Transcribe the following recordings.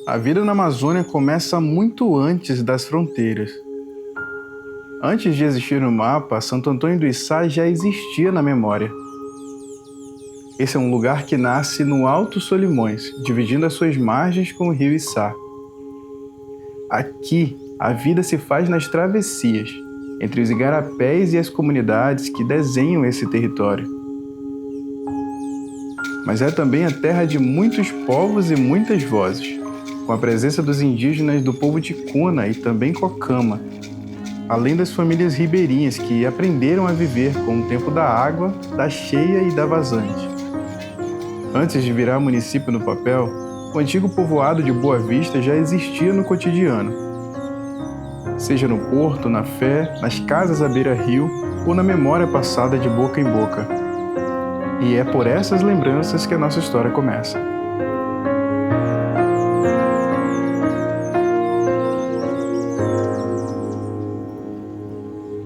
A vida na Amazônia começa muito antes das fronteiras. Antes de existir no mapa, Santo Antônio do Içá já existia na memória. Esse é um lugar que nasce no Alto Solimões, dividindo as suas margens com o rio Içá. Aqui, a vida se faz nas travessias, entre os igarapés e as comunidades que desenham esse território. Mas é também a terra de muitos povos e muitas vozes, com a presença dos indígenas do povo Ticuna e também Cocama, além das famílias ribeirinhas que aprenderam a viver com o tempo da água, da cheia e da vazante. Antes de virar município no papel, o antigo povoado de Boa Vista já existia no cotidiano, seja no porto, na fé, nas casas à beira-rio ou na memória passada de boca em boca. E é por essas lembranças que a nossa história começa.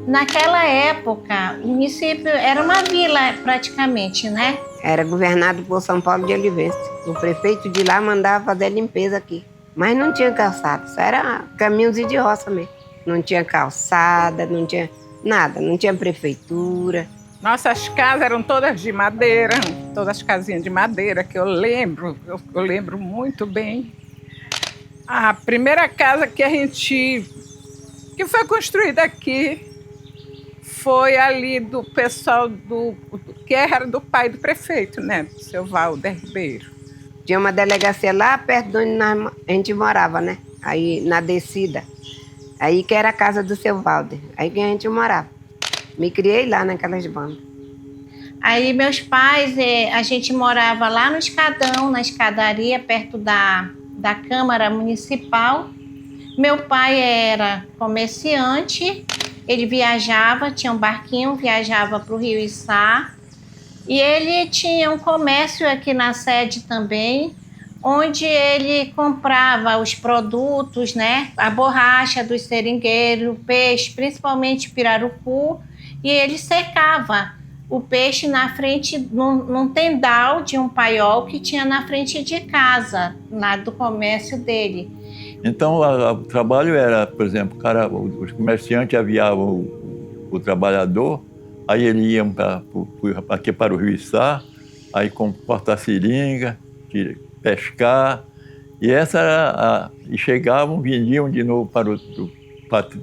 Naquela época, o município era uma vila praticamente, né? Era governado por São Paulo de Olivença. O prefeito de lá mandava fazer limpeza aqui. Mas não tinha calçada, só era caminhozinho de roça mesmo. Não tinha calçada, não tinha nada, não tinha prefeitura. Nossas casas eram todas de madeira, todas as casinhas de madeira que eu lembro muito bem. A primeira casa que foi construída aqui foi ali do pessoal que era do pai do prefeito, né? Do seu Valder Ribeiro. Tinha uma delegacia lá perto de onde a gente morava, né? Aí na descida. Aí que era a casa do seu Valder. Aí que a gente morava. Me criei lá naquelas bandas. Aí meus pais, a gente morava lá no Escadão, na escadaria, perto da Câmara Municipal. Meu pai era comerciante, ele viajava, tinha um barquinho, viajava para o Rio Içá. E ele tinha um comércio aqui na sede também, onde ele comprava os produtos, né? A borracha do seringueiro, peixe, principalmente pirarucu, e ele secava o peixe na frente, num tendal de um paiol que tinha na frente de casa, lá do comércio dele. Então, o trabalho era, por exemplo, os comerciantes aviavam o trabalhador, aí eles iam aqui para o Rio Içá, aí cortar seringa, pescar, e e chegavam, vendiam de novo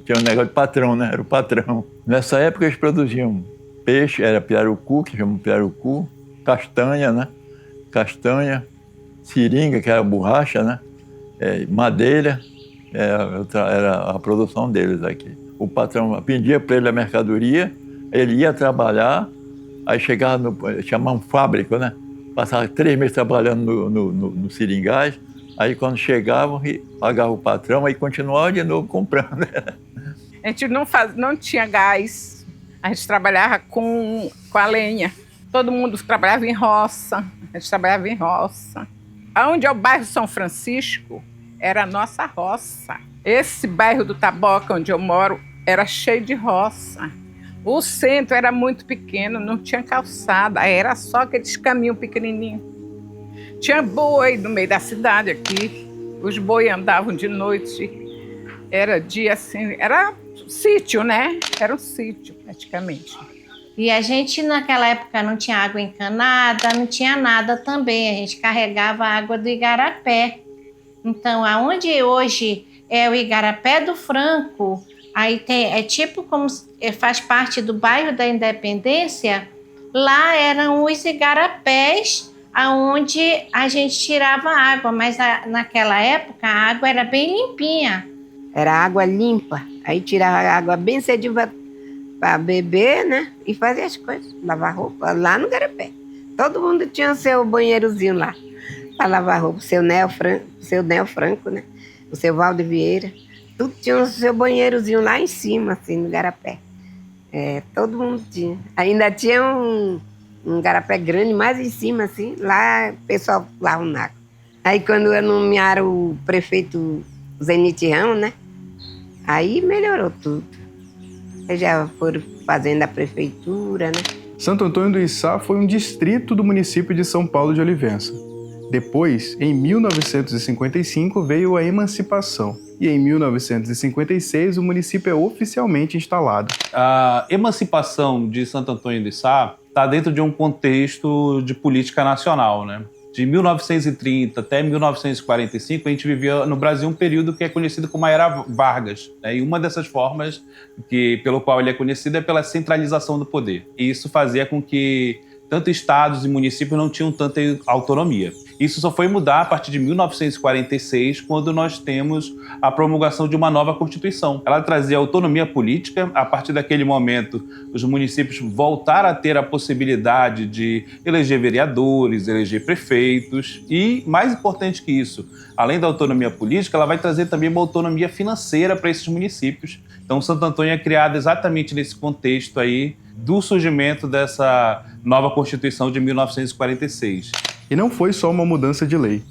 tinha um negócio de patrão, né? Era o patrão. Nessa época eles produziam peixe, era pirarucu, que chamam pirarucu, castanha, né? Castanha, seringa, que era borracha, né? Madeira, era a produção deles aqui. O patrão pedia para ele a mercadoria, ele ia trabalhar, aí chegava chamavam fábrica, né? Passava 3 meses trabalhando no seringais, aí quando chegavam, pagava o patrão, aí continuava de novo comprando. A gente não tinha gás, a gente trabalhava com a lenha. Todo mundo trabalhava em roça, a gente trabalhava em roça. Onde é o bairro São Francisco, era a nossa roça. Esse bairro do Taboca, onde eu moro, era cheio de roça. O centro era muito pequeno, não tinha calçada, era só aqueles caminhos pequenininhos. Tinha boi no meio da cidade aqui, os boi andavam de noite, era dia assim, era sítio, né? Era um sítio praticamente. E a gente naquela época não tinha água encanada, não tinha nada também, a gente carregava a água do igarapé. Então, aonde hoje é o Igarapé do Franco, aí é tipo como faz parte do bairro da Independência, lá eram os igarapés aonde a gente tirava água, mas naquela época a água era bem limpinha. Era água limpa, aí tirava a água bem cedinho para beber, né? E fazer as coisas, lavar roupa lá no Igarapé. Todo mundo tinha o seu banheirozinho lá, para lavar roupa, o seu Nel Franco, né? O seu Valdo Vieira. Tudo tinha o seu banheirozinho lá em cima, assim, no Igarapé. Todo mundo tinha. Ainda tinha um Igarapé grande, mais em cima, assim, lá o pessoal lava um água. Aí quando nomearam o prefeito Zenite Ramos, né? Aí melhorou tudo. Eles já foram fazendo a prefeitura, né? Santo Antônio do Içá foi um distrito do município de São Paulo de Olivença. Depois, em 1955, veio a emancipação. E em 1956, o município é oficialmente instalado. A emancipação de Santo Antônio de Sá está dentro de um contexto de política nacional, né? De 1930 até 1945, a gente vivia no Brasil um período que é conhecido como a Era Vargas, né? E uma dessas formas pelo qual ele é conhecido é pela centralização do poder. E isso fazia com que tanto estados e municípios não tinham tanta autonomia. Isso só foi mudar a partir de 1946, quando nós temos a promulgação de uma nova Constituição. Ela trazia autonomia política. A partir daquele momento, os municípios voltaram a ter a possibilidade de eleger vereadores, eleger prefeitos e, mais importante que isso, além da autonomia política, ela vai trazer também uma autonomia financeira para esses municípios. Então, Santo Antônio é criado exatamente nesse contexto aí do surgimento dessa nova Constituição de 1946. E não foi só uma mudança de lei,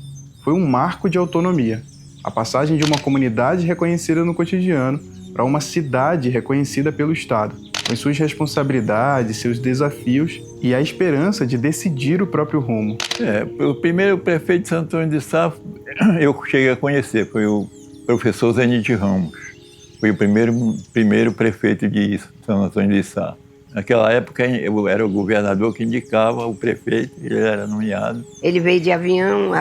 foi um marco de autonomia. A passagem de uma comunidade reconhecida no cotidiano para uma cidade reconhecida pelo Estado, com suas responsabilidades, seus desafios e a esperança de decidir o próprio rumo. O primeiro prefeito de Santo Antônio de Sá, eu cheguei a conhecer, foi o professor Zenite Ramos. Foi o primeiro prefeito de Santo Antônio de Sá. Naquela época, eu era o governador que indicava o prefeito, ele era nomeado. Ele veio de avião,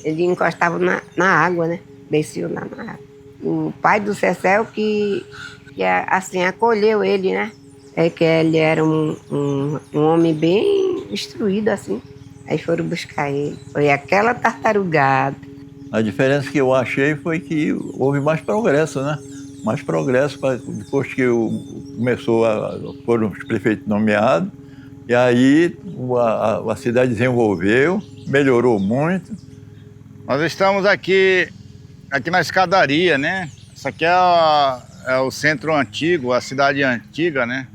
ele encostava na água, né? Desceu lá na água. O pai do Cecel que assim, acolheu ele, né? É que ele era um homem bem instruído, assim. Aí foram buscar ele. Foi aquela tartarugada. A diferença que eu achei foi que houve mais progresso, né? Mais progresso depois que foram os prefeitos nomeados, e aí a cidade desenvolveu, melhorou muito. Nós estamos aqui na escadaria, né? Isso aqui é o centro antigo, a cidade antiga, né?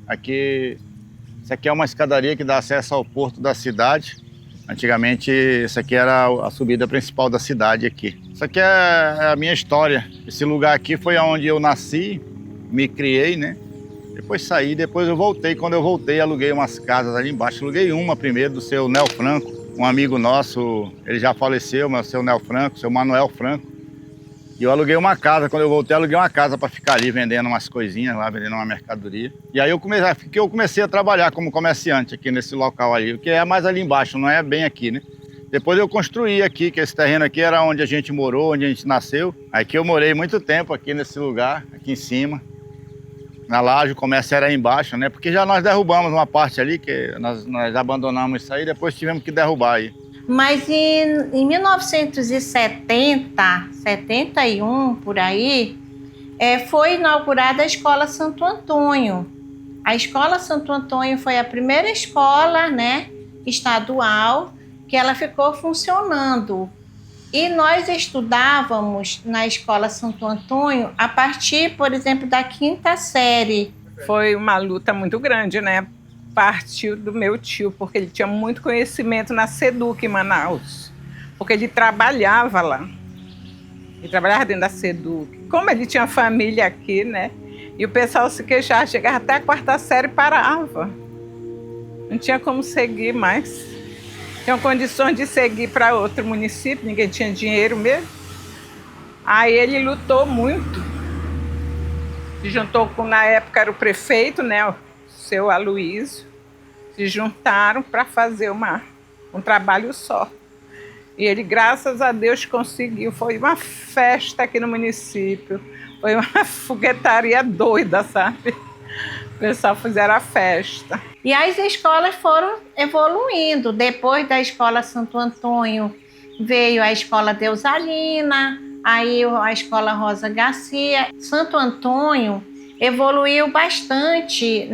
Isso aqui é uma escadaria que dá acesso ao porto da cidade. Antigamente, isso aqui era a subida principal da cidade aqui. Isso aqui é a minha história. Esse lugar aqui foi onde eu nasci, me criei, né? Depois saí, depois eu voltei. Quando eu voltei, aluguei umas casas ali embaixo. Aluguei uma primeiro do seu Nel Franco, um amigo nosso, ele já faleceu, mas o seu Nel Franco, seu Manuel Franco. E eu aluguei uma casa, quando eu voltei, aluguei uma casa para ficar ali vendendo umas coisinhas lá, vendendo uma mercadoria. E aí eu comecei a trabalhar como comerciante aqui nesse local ali, que é mais ali embaixo, não é bem aqui, né? Depois eu construí aqui, que esse terreno aqui era onde a gente morou, onde a gente nasceu. Aqui eu morei muito tempo aqui nesse lugar, aqui em cima. Na laje, o comércio era aí embaixo, né? Porque já nós derrubamos uma parte ali, que nós abandonamos isso aí, depois tivemos que derrubar aí. Mas em 1970, 71, por aí, foi inaugurada a Escola Santo Antônio. A Escola Santo Antônio foi a primeira escola, né, estadual que ela ficou funcionando. E nós estudávamos na Escola Santo Antônio a partir, por exemplo, da 5ª série. Foi uma luta muito grande, né? Partiu do meu tio, porque ele tinha muito conhecimento na SEDUC em Manaus, porque ele trabalhava lá. Ele trabalhava dentro da SEDUC. Como ele tinha família aqui, né? E o pessoal se queixava, chegava até a 4ª série e parava. Não tinha como seguir mais. Tinham condições de seguir para outro município, ninguém tinha dinheiro mesmo. Aí ele lutou muito. Se juntou com, na época era o prefeito, né? O seu Aloísio. Se juntaram para fazer um trabalho só. E ele, graças a Deus, conseguiu. Foi uma festa aqui no município. Foi uma foguetaria doida, sabe? O pessoal fizeram a festa. E as escolas foram evoluindo. Depois da Escola Santo Antônio, veio a Escola Deusalina, aí a Escola Rosa Garcia. Santo Antônio evoluiu bastante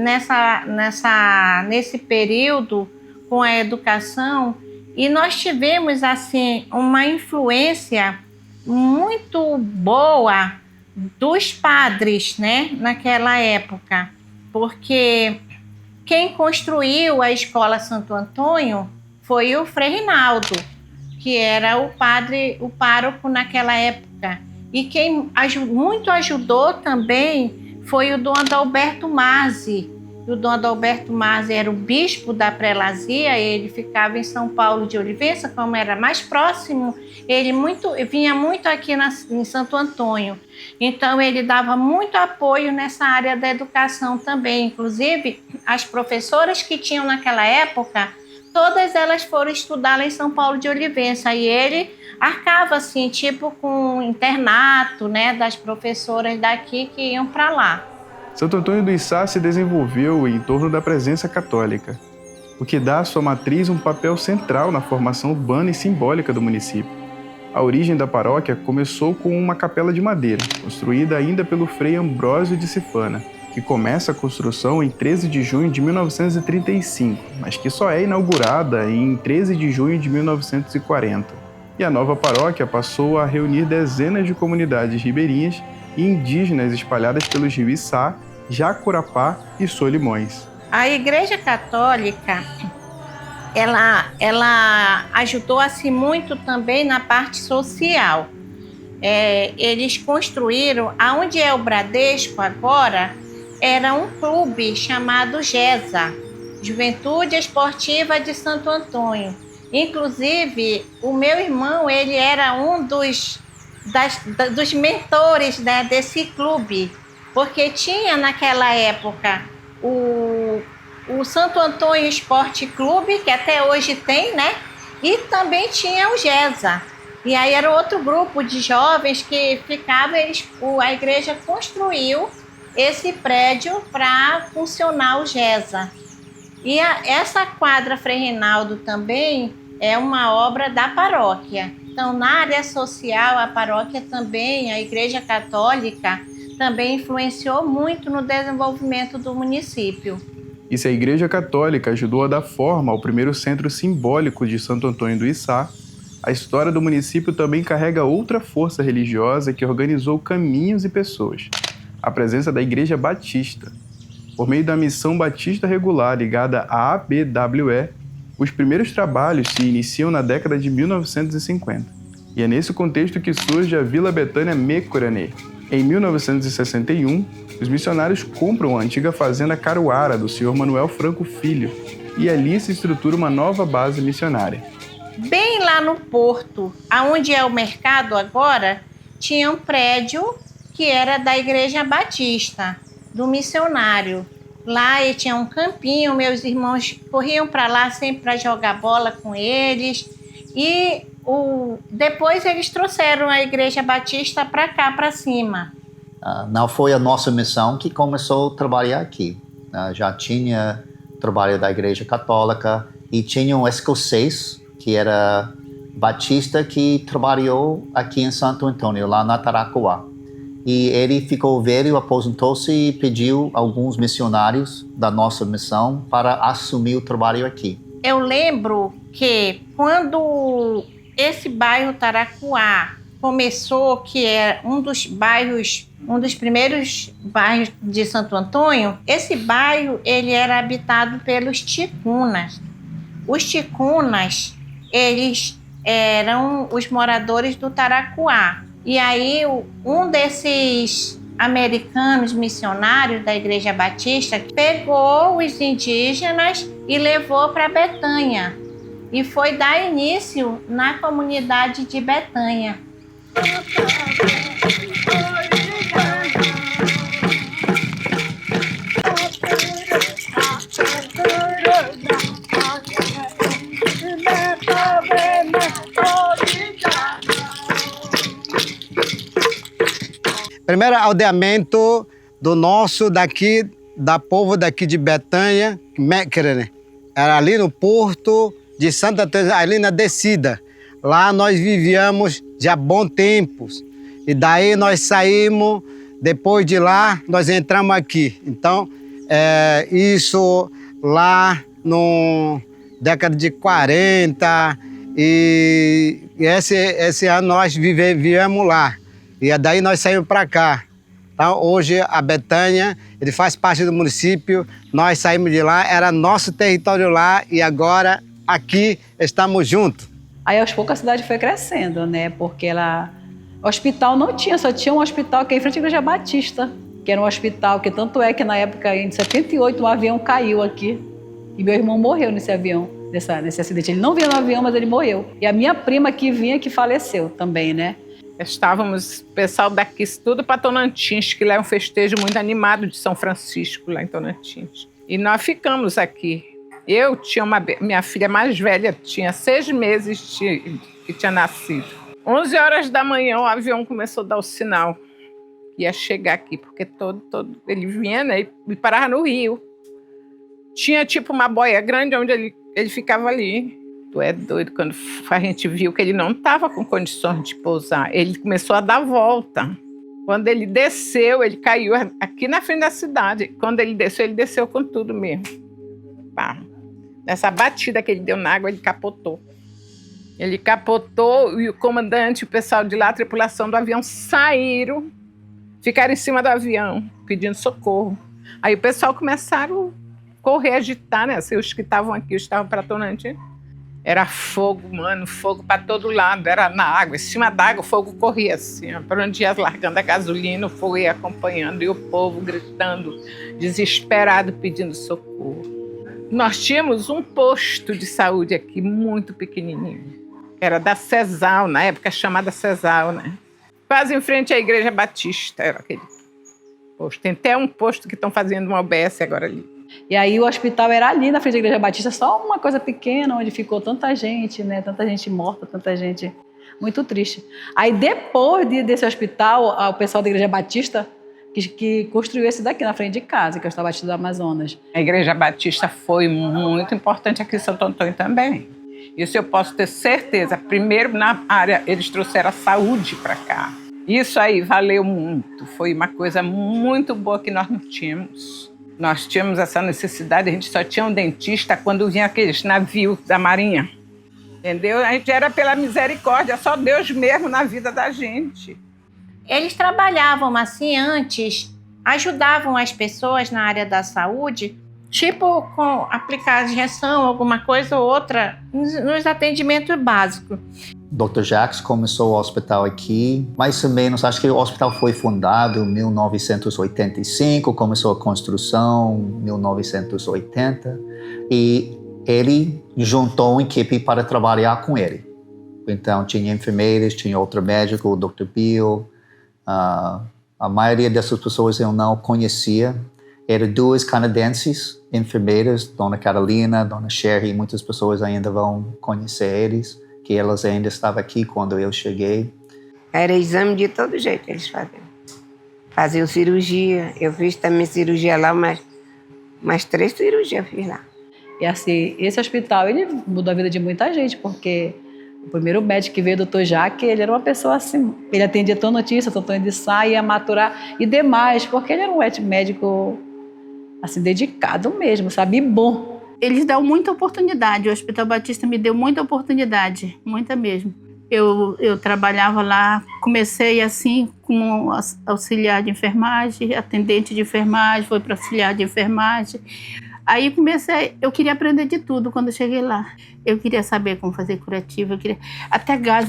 nesse período com a educação, e nós tivemos assim uma influência muito boa dos padres, né, naquela época, porque quem construiu a Escola Santo Antônio foi o Frei Rinaldo, que era o pároco naquela época, e quem muito ajudou também foi o Dom Adalberto Mazzi, o Dom Adalberto Marzi era o bispo da prelazia, ele ficava em São Paulo de Olivença, como era mais próximo, ele vinha muito aqui em Santo Antônio. Então, ele dava muito apoio nessa área da educação também. Inclusive, as professoras que tinham naquela época, todas elas foram estudar lá em São Paulo de Olivença. E ele arcava, assim, tipo com internato, né, das professoras daqui que iam para lá. Santo Antônio do Içá se desenvolveu em torno da presença católica, o que dá à sua matriz um papel central na formação urbana e simbólica do município. A origem da paróquia começou com uma capela de madeira, construída ainda pelo Frei Ambrósio de Sifana, que começa a construção em 13 de junho de 1935, mas que só é inaugurada em 13 de junho de 1940. E a nova paróquia passou a reunir dezenas de comunidades ribeirinhas e indígenas espalhadas pelos rios Içá, Jacurapá e Solimões. A Igreja Católica, ela ajudou assim muito também na parte social. Eles construíram, aonde é o Bradesco agora, era um clube chamado GESA, Juventude Esportiva de Santo Antônio. Inclusive, o meu irmão, ele era um dos mentores, né, desse clube, porque tinha naquela época o Santo Antônio Esporte Clube, que até hoje tem, né, e também tinha o GESA. E aí era outro grupo de jovens que ficavam, a igreja construiu esse prédio para funcionar o GESA. E essa quadra Frei Reinaldo também é uma obra da paróquia. Então, na área social, a paróquia também, a Igreja Católica, também influenciou muito no desenvolvimento do município. E se a Igreja Católica ajudou a dar forma ao primeiro centro simbólico de Santo Antônio do Içá, a história do município também carrega outra força religiosa que organizou caminhos e pessoas: a presença da Igreja Batista. Por meio da Missão Batista Regular ligada à ABWE, os primeiros trabalhos se iniciam na década de 1950. E é nesse contexto que surge a Vila Betânia Mecoranê. Em 1961, os missionários compram a antiga fazenda Caruara do Sr. Manuel Franco Filho, e ali se estrutura uma nova base missionária. Bem lá no porto, aonde é o mercado agora, tinha um prédio que era da Igreja Batista, do missionário. Lá tinha um campinho, meus irmãos corriam para lá sempre para jogar bola com eles. E depois eles trouxeram a Igreja Batista para cá, para cima. Não foi a nossa missão que começou a trabalhar aqui. Já tinha trabalho da Igreja Católica e tinha um escocês que era batista que trabalhou aqui em Santo Antônio, lá na Taracuá. E ele ficou velho, aposentou-se e pediu alguns missionários da nossa missão para assumir o trabalho aqui. Eu lembro que quando esse bairro Taracuá começou, que é um dos primeiros bairros de Santo Antônio, esse bairro ele era habitado pelos ticunas. Os ticunas, eles eram os moradores do Taracuá. E aí, um desses americanos missionários da Igreja Batista pegou os indígenas e levou para Betânia. E foi dar início na comunidade de Betânia. Primeiro aldeamento do nosso daqui, da povo daqui de Betânia, Mequerene. Era ali no porto de Santo Antônio, ali na descida. Lá nós vivíamos já bons tempos. E daí nós saímos, depois de lá nós entramos aqui. Então, isso lá no década de 40 e esse ano nós vivíamos lá. E daí nós saímos para cá. Então, hoje a Betânia, ele faz parte do município, nós saímos de lá, era nosso território lá e agora aqui estamos juntos. Aí aos poucos a cidade foi crescendo, né? Porque hospital não tinha, só tinha um hospital aqui em frente à Igreja Batista. que era um hospital, que tanto é que na época, em 78, um avião caiu aqui. E meu irmão morreu nesse avião, nesse acidente. Ele não veio no avião, mas ele morreu. E a minha prima que vinha, que faleceu também, né? Estávamos, o pessoal daqui, tudo para Tonantins, que lá é um festejo muito animado de São Francisco, lá em Tonantins. E nós ficamos aqui. Eu tinha minha filha mais velha, tinha 6 meses que tinha nascido. 11 horas da manhã o avião começou a dar o sinal. Ia chegar aqui, porque ele vinha, né, e parava no Rio. Tinha tipo uma boia grande onde ele ficava ali. Tu é doido, quando a gente viu que ele não estava com condições de pousar. Ele começou a dar volta. Quando ele desceu, ele caiu aqui na frente da cidade. Quando ele desceu com tudo mesmo. Pá. Nessa batida que ele deu na água, ele capotou. Ele capotou e o comandante, o pessoal de lá, a tripulação do avião, saíram, ficaram em cima do avião, pedindo socorro. Aí o pessoal começaram a correr, agitar, né? Assim, os que estavam aqui, os que estavam para Tonantins. Era fogo, mano, fogo para todo lado, era na água, em cima d'água o fogo corria assim, para onde ia largando a gasolina, o fogo ia acompanhando e o povo gritando, desesperado, pedindo socorro. Nós tínhamos um posto de saúde aqui, muito pequenininho, era da CESAL, na época chamada CESAL, né? Quase em frente à Igreja Batista, era aquele posto. Tem até um posto que estão fazendo uma UBS agora ali. E aí o hospital era ali na frente da Igreja Batista, só uma coisa pequena, onde ficou tanta gente, né? Tanta gente morta, tanta gente muito triste. Aí depois desse hospital, o pessoal da Igreja Batista que construiu esse daqui na frente de casa, que é o Hospital Batista do Amazonas. A Igreja Batista foi muito importante aqui em Santo Antônio também. Isso eu posso ter certeza. Primeiro, na área, eles trouxeram a saúde para cá. Isso aí valeu muito. Foi uma coisa muito boa que nós não tínhamos. Nós tínhamos essa necessidade, a gente só tinha um dentista quando vinha aqueles navios da Marinha. Entendeu? A gente era pela misericórdia, só Deus mesmo na vida da gente. Eles trabalhavam assim antes, ajudavam as pessoas na área da saúde, tipo com aplicar injeção, alguma coisa ou outra, nos atendimentos básicos. Dr. Jacques começou o hospital aqui, mais ou menos, acho que o hospital foi fundado em 1985, começou a construção em 1980, e ele juntou uma equipe para trabalhar com ele. Então, tinha enfermeiras, tinha outro médico, o Dr. Bill. A maioria dessas pessoas eu não conhecia. Eram 2 canadenses, enfermeiras, Dona Carolina, Dona Sherry, muitas pessoas ainda vão conhecer eles, que elas ainda estavam aqui quando eu cheguei. Era exame de todo jeito eles faziam. Faziam cirurgia, eu fiz também cirurgia lá, mas 3 cirurgias eu fiz lá. E assim, esse hospital, ele mudou a vida de muita gente, porque o primeiro médico que veio, o Dr. Jacques, ele era uma pessoa assim, ele atendia Tonantins, Santo Antônio de Sá, ia maturar e demais, porque ele era um médico assim, dedicado mesmo, sabe, e bom. Eles dão muita oportunidade, o Hospital Batista me deu muita oportunidade, muita mesmo. Eu trabalhava lá, comecei assim como auxiliar de enfermagem, atendente de enfermagem, fui para auxiliar de enfermagem. Aí eu queria aprender de tudo quando eu cheguei lá. Eu queria saber como fazer curativo, até gás,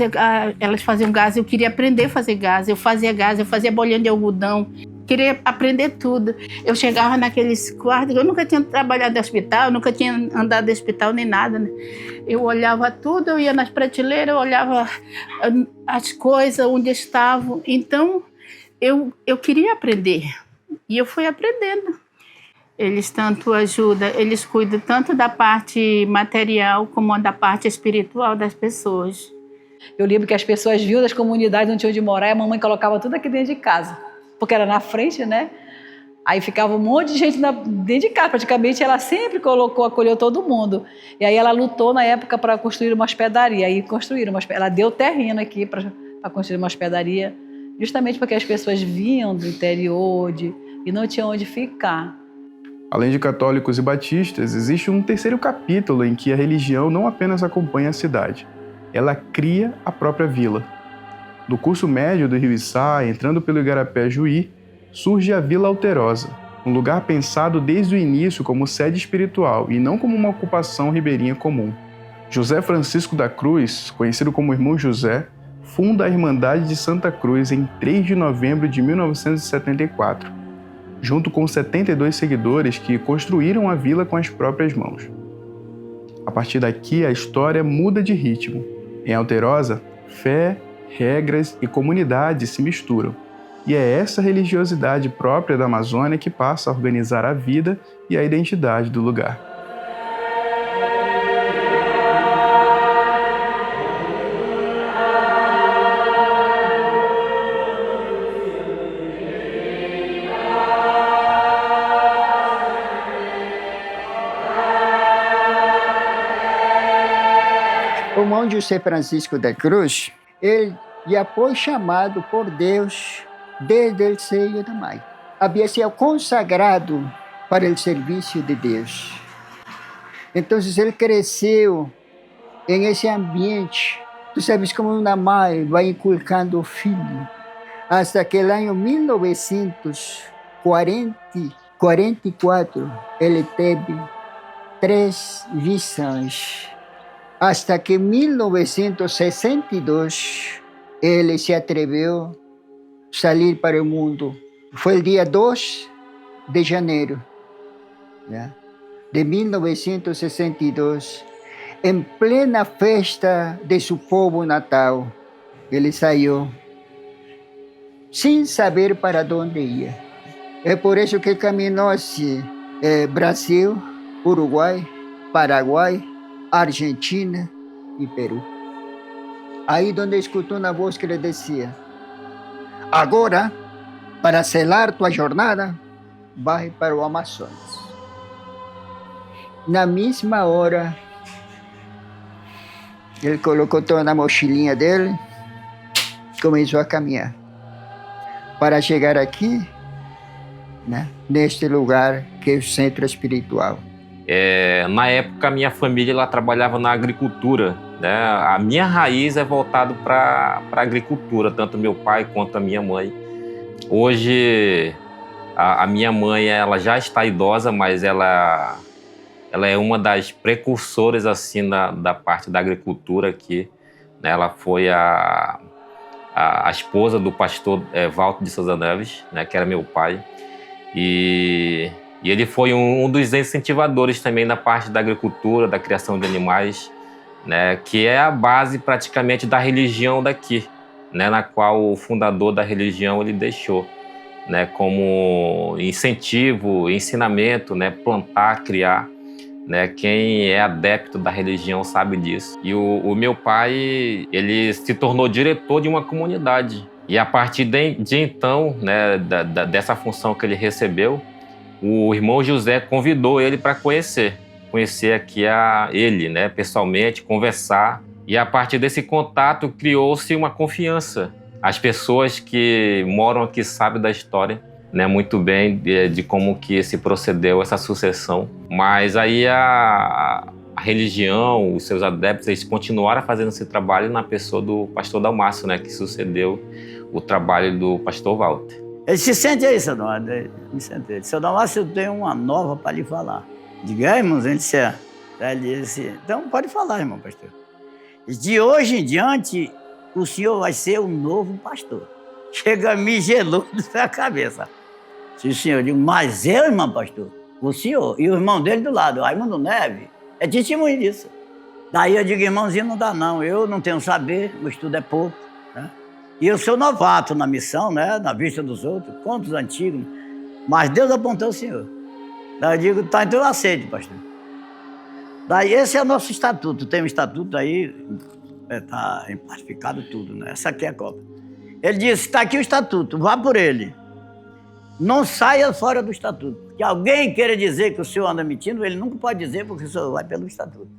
elas faziam gás, eu queria aprender a fazer gás, eu fazia bolinha de algodão, queria aprender tudo. Eu chegava naqueles quartos, eu nunca tinha trabalhado no hospital, nunca tinha andado no hospital nem nada, né? Eu olhava tudo, eu ia nas prateleiras, eu olhava as coisas, onde estavam. Então, eu queria aprender, e eu fui aprendendo. Eles tanto ajudam, eles cuidam tanto da parte material como da parte espiritual das pessoas. Eu lembro que as pessoas viam das comunidades onde tinham de morar e a mamãe colocava tudo aqui dentro de casa, porque era na frente, né? Aí ficava um monte de gente dentro de casa, praticamente ela sempre acolheu todo mundo. E aí ela lutou na época para construir uma hospedaria, aí construíram ela deu terreno aqui para construir uma hospedaria, justamente porque as pessoas vinham do interior e não tinham onde ficar. Além de católicos e batistas, existe um terceiro capítulo em que a religião não apenas acompanha a cidade, ela cria a própria vila. Do curso médio do Rio Içá, entrando pelo Igarapé Juí, surge a Vila Alterosa, um lugar pensado desde o início como sede espiritual e não como uma ocupação ribeirinha comum. José Francisco da Cruz, conhecido como Irmão José, funda a Irmandade de Santa Cruz em 3 de novembro de 1974. junto com 72 seguidores que construíram a vila com as próprias mãos. A partir daqui, a história muda de ritmo. Em Alterosa, fé, regras e comunidade se misturam. E é essa religiosidade própria da Amazônia que passa a organizar a vida e a identidade do lugar. O irmão José Francisco da Cruz, ele já foi chamado por Deus desde o seio da mãe. Havia sido consagrado para o serviço de Deus. Então, ele cresceu em esse ambiente. Tu sabes como uma mãe vai inculcando o filho. Hasta que no ano 1944, ele teve 3 visões. Hasta que em 1962 ele se atreveu a sair para o mundo. Foi o dia 2 de janeiro de 1962, em plena festa de seu povo natal. Ele saiu sem saber para onde ia. É por isso que caminhou-se Brasil, Uruguai, Paraguai, Argentina e Peru. Aí onde escutou uma voz que lhe dizia: agora, para selar tua jornada, vai para o Amazonas. Na mesma hora, ele colocou toda na mochilinha dele, começou a caminhar para chegar aqui, neste lugar que é o centro espiritual. Na época, a minha família ela trabalhava na agricultura, né? A minha raiz é voltada para a agricultura, tanto meu pai quanto a minha mãe. Hoje, a minha mãe ela já está idosa, mas ela é uma das precursoras assim, da parte da agricultura aqui, né? Ela foi a esposa do pastor Walter de Souza Neves, né? Que era meu pai. E ele foi um dos incentivadores também na parte da agricultura, da criação de animais, né, que é a base praticamente da religião daqui, né, na qual o fundador da religião ele deixou, né, como incentivo, ensinamento, né, plantar, criar, né, quem é adepto da religião sabe disso. E o meu pai ele se tornou diretor de uma comunidade e a partir de então, né, dessa função que ele recebeu, o irmão José convidou ele para conhecer aqui ele, né, pessoalmente, conversar. E a partir desse contato criou-se uma confiança. As pessoas que moram aqui sabem da história, né, muito bem de como que se procedeu essa sucessão. Mas aí a religião, os seus adeptos, eles continuaram fazendo esse trabalho na pessoa do pastor Dalmácio, né, que sucedeu o trabalho do pastor Walter. Ele se sente aí, seu Dalmácio. Me sentei. Seu Dalmácio, eu tenho uma nova para lhe falar. Diga, irmãos, ele disse, ele disse, então pode falar, irmão pastor. De hoje em diante, o senhor vai ser o novo pastor. Chega, me gelou da cabeça. Sim, senhor. Eu digo, mas eu, irmão pastor, o senhor e o irmão dele do lado, Raimundo Neves, é testemunho disso. Daí eu digo, irmãozinho, não dá não, eu não tenho saber, meu estudo é pouco, né? E eu sou novato na missão, né? Na vista dos outros, contos antigos. Mas Deus apontou o senhor. Daí eu digo, tá, então eu aceito, pastor. Daí esse é o nosso estatuto. Tem um estatuto aí, tá emplastificado tudo, né? Essa aqui é a cópia. Ele disse, tá aqui o estatuto, vá por ele. Não saia fora do estatuto. Que alguém queira dizer que o senhor anda mentindo, ele nunca pode dizer porque o senhor vai pelo estatuto.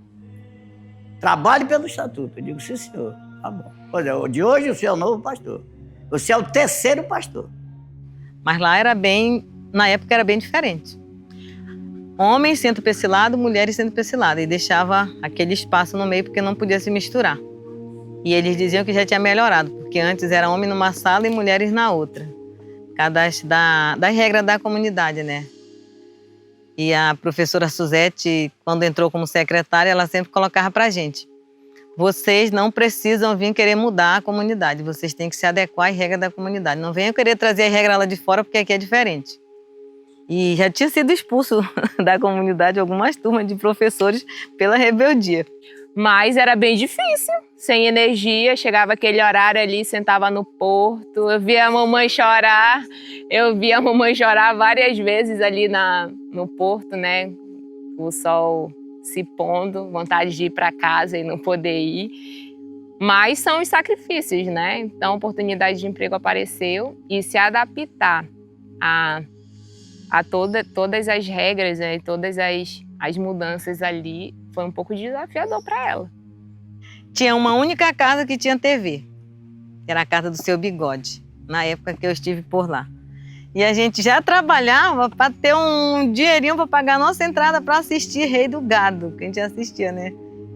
Trabalhe pelo estatuto. Eu digo, sim, senhor. Tá bom. Pois é, de hoje você é o novo pastor. Você é o terceiro pastor. Mas lá era bem, na época era bem diferente. Homens sentam para esse lado, mulheres sentam para esse lado. E deixava aquele espaço no meio porque não podia se misturar. E eles diziam que já tinha melhorado, porque antes era homem numa sala e mulheres na outra. Das regras da comunidade, né? E a professora Suzete, quando entrou como secretária, ela sempre colocava pra gente: vocês não precisam vir querer mudar a comunidade, vocês têm que se adequar às regras da comunidade. Não venham querer trazer as regras lá de fora, porque aqui é diferente. E já tinha sido expulso da comunidade algumas turmas de professores pela rebeldia. Mas era bem difícil, sem energia, chegava aquele horário ali, sentava no porto, eu via a mamãe chorar várias vezes ali no porto, né? O sol se pondo, vontade de ir para casa e não poder ir. Mas são os sacrifícios, né? Então a oportunidade de emprego apareceu e se adaptar a todas as regras, né? Todas as mudanças ali foi um pouco desafiador para ela. Tinha uma única casa que tinha TV, que era a casa do Seu Bigode, na época que eu estive por lá. E a gente já trabalhava para ter um dinheirinho para pagar a nossa entrada para assistir Rei do Gado, que a gente assistia, né?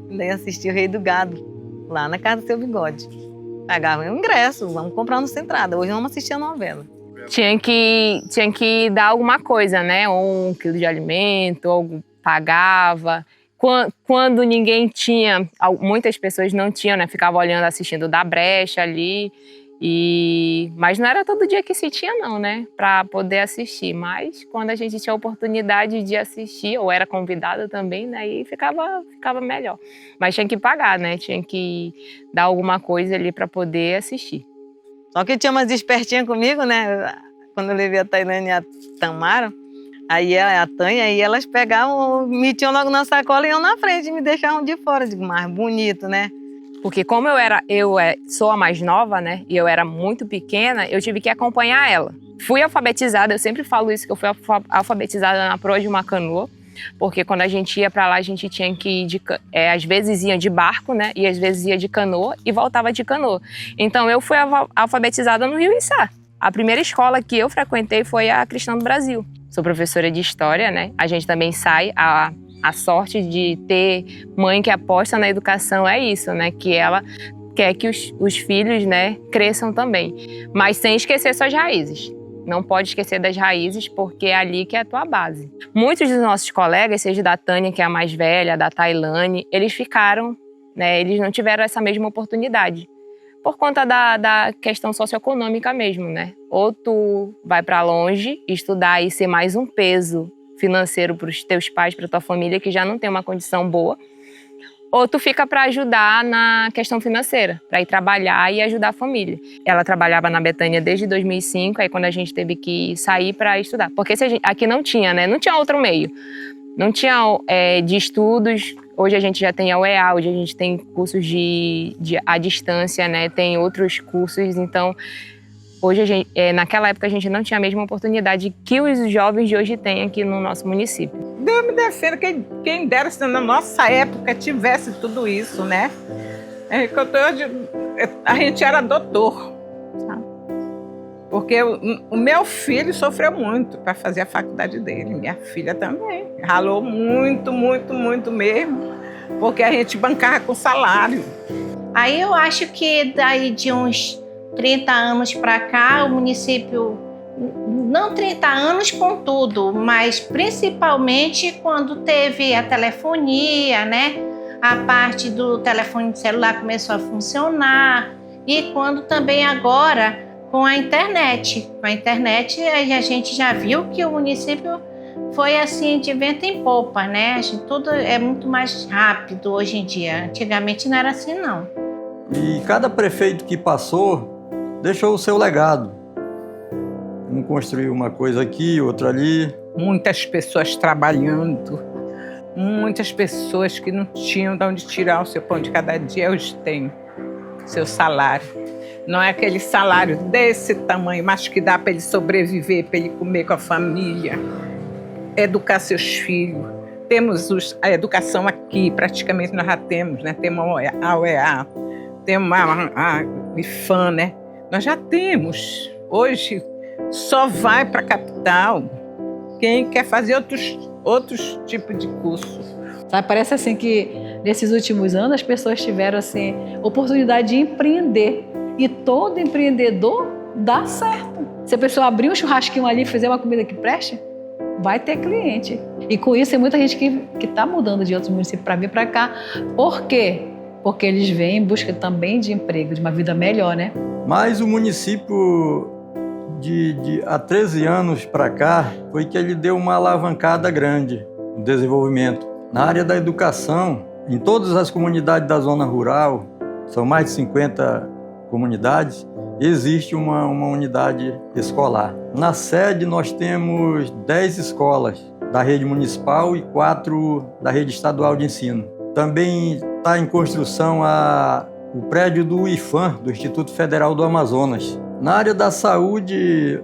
Daí assistia o Rei do Gado, lá na casa do Seu Bigode. Pagava um ingresso, vamos comprar nossa entrada. Hoje vamos assistir a novela. Tinha que dar alguma coisa, né? Ou 1 quilo de alimento, ou pagava. Quando ninguém tinha, muitas pessoas não tinham, né? Ficavam olhando, assistindo da brecha ali. Mas não era todo dia que se tinha, não, né? Para poder assistir. Mas quando a gente tinha a oportunidade de assistir, ou era convidada também, né? Aí ficava melhor. Mas tinha que pagar, né? Tinha que dar alguma coisa ali para poder assistir. Só que tinha umas espertinhas comigo, né? Quando eu levei a Tailane e a Tamara, aí a Tânia, aí elas pegavam, metiam logo na sacola e iam na frente e me deixavam de fora. Digo, mais bonito, né? Porque como eu sou a mais nova, né? E eu era muito pequena, eu tive que acompanhar ela. Fui alfabetizada, eu sempre falo isso, que eu fui alfabetizada na proa de uma canoa. Porque quando a gente ia para lá, a gente tinha que ir às vezes ia de barco, né? E às vezes ia de canoa e voltava de canoa. Então eu fui alfabetizada no Rio Içá. A primeira escola que eu frequentei foi a Cristã do Brasil. Sou professora de história, né? A gente também sai, a sorte de ter mãe que aposta na educação é isso, né? Que ela quer que os filhos, né, cresçam também. Mas sem esquecer suas raízes. Não pode esquecer das raízes, porque é ali que é a tua base. Muitos dos nossos colegas, seja da Tânia, que é a mais velha, da Tailane, eles ficaram, né, eles não tiveram essa mesma oportunidade. Por conta da questão socioeconômica mesmo, né? Ou tu vai para longe estudar e ser mais um peso financeiro para os teus pais, para tua família, que já não tem uma condição boa, ou tu fica para ajudar na questão financeira, para ir trabalhar e ajudar a família. Ela trabalhava na Betânia desde 2005, aí quando a gente teve que sair para estudar. Porque aqui não tinha, né? Não tinha outro meio. Não tinha de estudos. Hoje a gente já tem a UEA, hoje a gente tem cursos à distância, né? Tem outros cursos, então... Hoje, naquela época, a gente não tinha a mesma oportunidade que os jovens de hoje têm aqui no nosso município. Deus me defenda, quem dera se na nossa época tivesse tudo isso, né? A gente era doutor, sabe? Porque o meu filho sofreu muito para fazer a faculdade dele, minha filha também. Ralou muito, muito, muito mesmo, porque a gente bancava com salário. Aí eu acho que daí de uns 30 anos para cá, o município, não 30 anos com tudo, mas principalmente quando teve a telefonia, né? A parte do telefone celular começou a funcionar e quando também agora com a internet. Com a internet a gente já viu que o município foi assim de vento em popa, né? Tudo é muito mais rápido hoje em dia. Antigamente não era assim, não. E cada prefeito que passou deixou o seu legado. Um construiu uma coisa aqui, outra ali. Muitas pessoas trabalhando, muitas pessoas que não tinham de onde tirar o seu pão de cada dia, hoje têm seu salário. Não é aquele salário desse tamanho, mas que dá para ele sobreviver, para ele comer com a família, educar seus filhos. Temos a educação aqui, praticamente nós já temos, né? Temos a UEA, temos a IFAM, né? Nós já temos. Hoje só vai para a capital quem quer fazer outros tipos de curso. Sabe, parece assim que nesses últimos anos as pessoas tiveram assim, oportunidade de empreender. E todo empreendedor dá certo. Se a pessoa abrir um churrasquinho ali e fizer uma comida que preste, vai ter cliente. E com isso tem muita gente que está mudando de outros municípios para vir para cá. Por quê? Porque eles vêm em busca também de emprego, de uma vida melhor, né? Mas o município há 13 anos para cá, foi que ele deu uma alavancada grande no desenvolvimento. Na área da educação, em todas as comunidades da zona rural, são mais de 50 comunidades, existe uma unidade escolar. Na sede, nós temos 10 escolas da rede municipal e 4 da rede estadual de ensino. Também está em construção o prédio do IFAM, do Instituto Federal do Amazonas. Na área da saúde,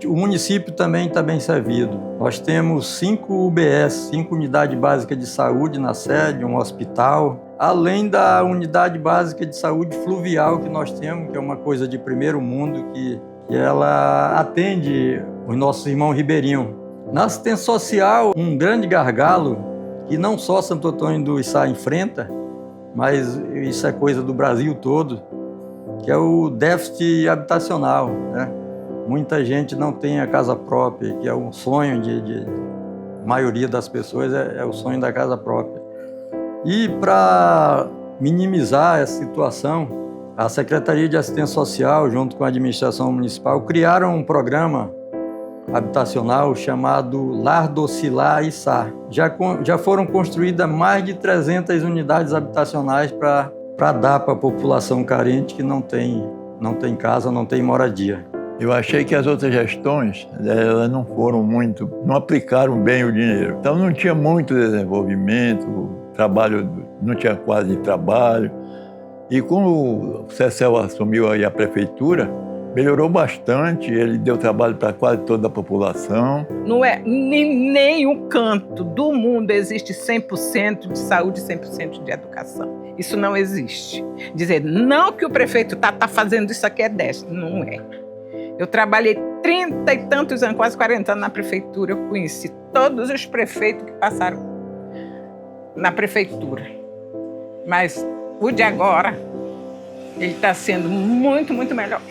o município também está bem servido. Nós temos 5 UBS, 5 unidades básicas de saúde na sede, um hospital, além da unidade básica de saúde fluvial que nós temos, que é uma coisa de primeiro mundo, que ela atende os nossos irmãos ribeirinhos. Na assistência social, um grande gargalo, que não só Santo Antônio do Içá enfrenta, mas isso é coisa do Brasil todo, que é o déficit habitacional, né? Muita gente não tem a casa própria, que é um sonho de maioria das pessoas, é o sonho da casa própria. E para minimizar essa situação, a Secretaria de Assistência Social, junto com a administração municipal, criaram um programa habitacional chamado Lar Docilá Içá. Já foram construídas mais de 300 unidades habitacionais para dar para a população carente que não tem casa, não tem moradia. Eu achei que as outras gestões, elas não aplicaram bem o dinheiro. Então não tinha muito desenvolvimento, não tinha quase trabalho. E como o Cecel assumiu aí a prefeitura, melhorou bastante, ele deu trabalho para quase toda a população. Não é em nenhum canto do mundo existe 100% de saúde e 100% de educação. Isso não existe. Dizer, não que o prefeito está fazendo isso aqui é destro, não é. Eu trabalhei 30 e tantos anos, quase 40 anos na prefeitura, eu conheci todos os prefeitos que passaram na prefeitura. Mas o de agora, ele está sendo muito, muito melhor.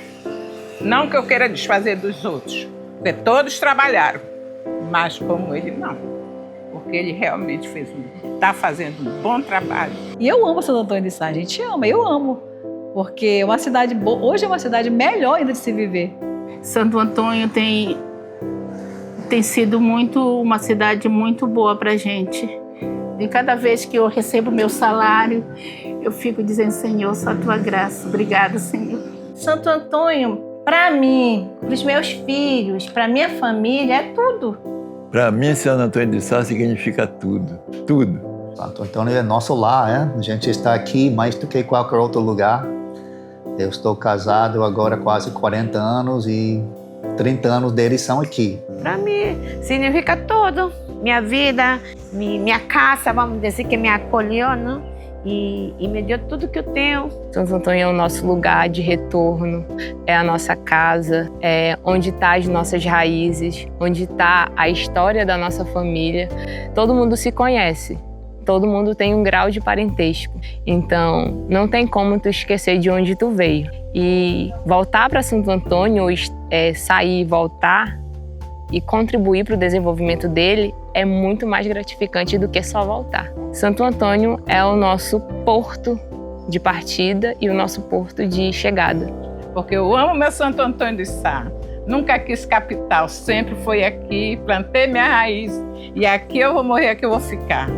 Não que eu queira desfazer dos outros, porque todos trabalharam, mas como ele não. Porque ele realmente está fazendo um bom trabalho. E eu amo Santo Antônio de Içá, a gente ama, eu amo. Porque é uma cidade boa, hoje é uma cidade melhor ainda de se viver. Santo Antônio tem sido uma cidade muito boa para a gente. E cada vez que eu recebo meu salário, eu fico dizendo, Senhor, só a tua graça. Obrigada, Senhor. Santo Antônio, para mim, para os meus filhos, para minha família, é tudo. Para mim, Santo Antônio de Içá significa tudo, tudo. Santo Antônio é nosso lar, né? A gente está aqui mais do que qualquer outro lugar. Eu estou casado agora há quase 40 anos e 30 anos deles são aqui. Para mim, significa tudo. Minha vida, minha casa, vamos dizer, que me acolheu, né? E me deu tudo que eu tenho. Santo Antônio é o nosso lugar de retorno, é a nossa casa, é onde estão as nossas raízes, onde está a história da nossa família. Todo mundo se conhece. Todo mundo tem um grau de parentesco. Então, não tem como tu esquecer de onde tu veio. E voltar para Santo Antônio, sair e voltar e contribuir para o desenvolvimento dele é muito mais gratificante do que só voltar. Santo Antônio é o nosso porto de partida e o nosso porto de chegada. Porque eu amo meu Santo Antônio de Içá. Nunca quis capital, sempre foi aqui, plantei minha raiz. E aqui eu vou morrer, aqui eu vou ficar.